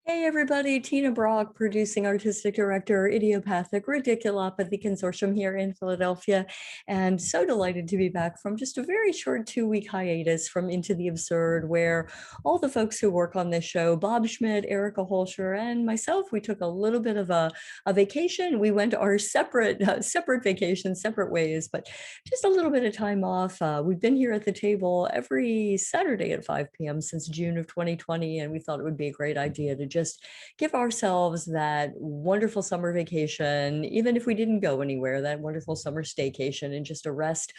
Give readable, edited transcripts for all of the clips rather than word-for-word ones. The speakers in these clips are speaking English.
Hey everybody, Tina Brock, producing artistic director, Idiopathic Ridiculopathy Consortium here in Philadelphia, and so delighted to be back from just a very short 2-week hiatus from Into the Absurd, where all the folks who work on this show, Bob Schmidt, Erica Holscher, and myself, we took a little bit of a vacation. We went our separate vacations, separate ways, but just a little bit of time off. We've been here at the table every Saturday at 5 p.m. since June of 2020, and we thought it would be a great idea to just give ourselves that wonderful summer vacation, even if we didn't go anywhere, that wonderful summer staycation, and just a rest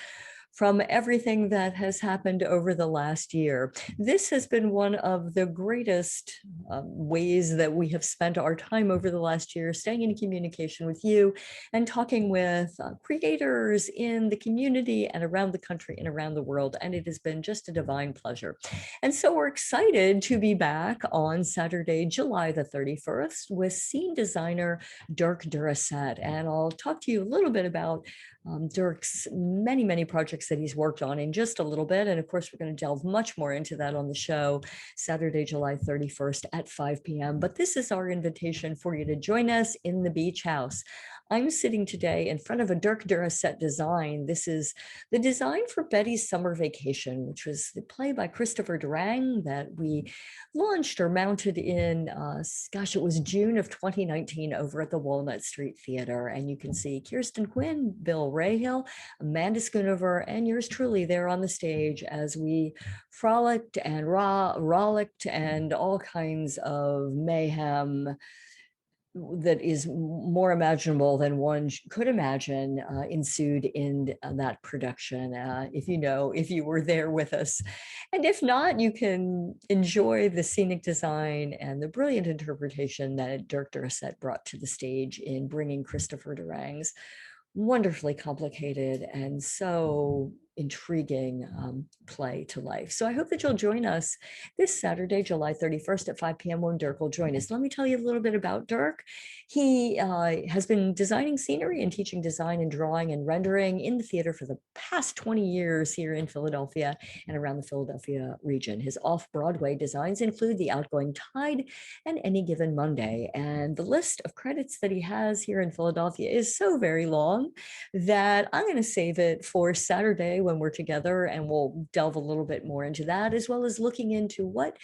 from everything that has happened over the last year. This has been one of the greatest ways that we have spent our time over the last year, staying in communication with you and talking with creators in the community and around the country and around the world. And it has been just a divine pleasure. And so we're excited to be back on Saturday, July the 31st with scene designer Dirk Durossette. And I'll talk to you a little bit about Dirk's many projects that he's worked on in just a little bit. And of course, we're going to delve much more into that on the show Saturday, July 31st at 5 p.m. But this is our invitation for you to join us in the Beach House. I'm sitting today in front of a Dirk Durossette design. This is the design for Betty's Summer Vacation, which was the play by Christopher Durang that we launched or mounted in, it was June of 2019 over at the Walnut Street Theater. And you can see Kirsten Quinn, Bill Rahill, Amanda Schoonover, and yours truly there on the stage as we frolicked and rollicked and all kinds of mayhem that is more imaginable than one could imagine ensued in that production. If you were there with us. And if not, you can enjoy the scenic design and the brilliant interpretation that Dirk Durossette brought to the stage in bringing Christopher Durang's wonderfully complicated and so intriguing play to life. So I hope that you'll join us this Saturday, July 31st at 5 p.m. when Dirk will join us. Let me tell you a little bit about Dirk. He has been designing scenery and teaching design and drawing and rendering in the theater for the past 20 years here in Philadelphia and around the Philadelphia region. His off-Broadway designs include The Outgoing Tide and Any Given Monday. And the list of credits that he has here in Philadelphia is so very long that I'm going to save it for Saturday when we're together, and we'll delve a little bit more into that, as well as looking into what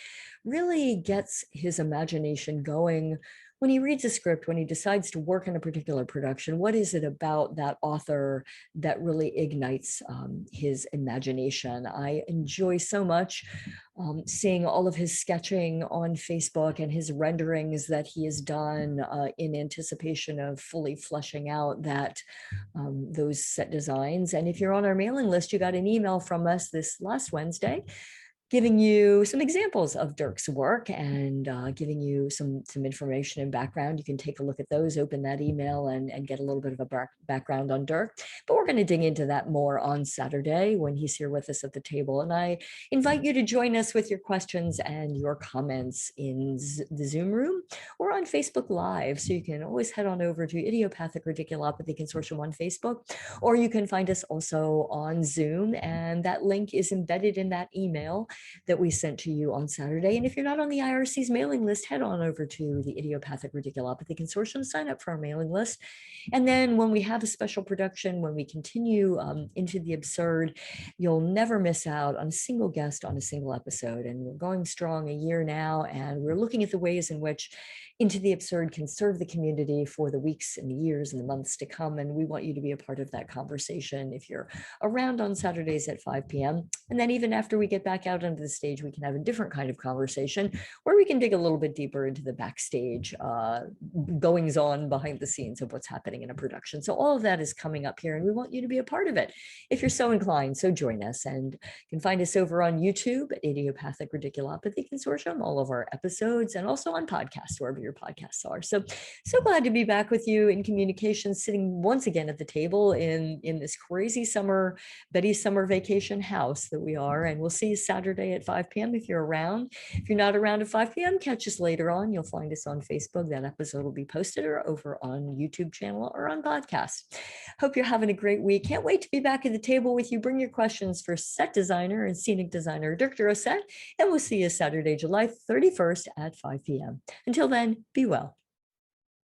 really gets his imagination going when he reads a script, when he decides to work on a particular production. What is it about that author that really ignites his imagination? I enjoy so much seeing all of his sketching on Facebook and his renderings that he has done in anticipation of fully fleshing out those set designs. And if you're on our mailing list, you got an email from us this last Wednesday giving you some examples of Dirk's work and giving you some information and background. You can take a look at those, open that email and get a little bit of a background on Dirk. But we're going to dig into that more on Saturday when he's here with us at the table. And I invite you to join us with your questions and your comments in the Zoom room or on Facebook Live. So you can always head on over to Idiopathic Ridiculopathy Consortium on Facebook, or you can find us also on Zoom. And that link is embedded in that email that we sent to you on Saturday. And if you're not on the IRC's mailing list, head on over to the Idiopathic Ridiculopathy Consortium, sign up for our mailing list. And then when we have a special production, when we continue into the absurd, you'll never miss out on a single guest on a single episode. And we're going strong a year now, and we're looking at the ways in which Into the Absurd can serve the community for the weeks and the years and the months to come. And we want you to be a part of that conversation if you're around on Saturdays at 5 p.m. And then even after we get back out onto the stage, we can have a different kind of conversation where we can dig a little bit deeper into the backstage goings on behind the scenes of what's happening in a production. So all of that is coming up here, and we want you to be a part of it if you're so inclined. So join us, and you can find us over on YouTube at Idiopathic Ridiculopathy Consortium, all of our episodes, and also on podcasts, wherever your podcasts are. So glad to be back with you in communication, sitting once again at the table in this crazy summer, Betty's Summer Vacation house that we are. And we'll see you Saturday Saturday at 5 p.m. if you're around. If you're not around at 5 p.m., catch us later on. You'll find us on Facebook. That episode will be posted or over on YouTube channel or on podcast. Hope you're having a great week. Can't wait to be back at the table with you. Bring your questions for set designer and scenic designer Dirk Durossette, and we'll see you Saturday, July 31st at 5 p.m. Until then, be well.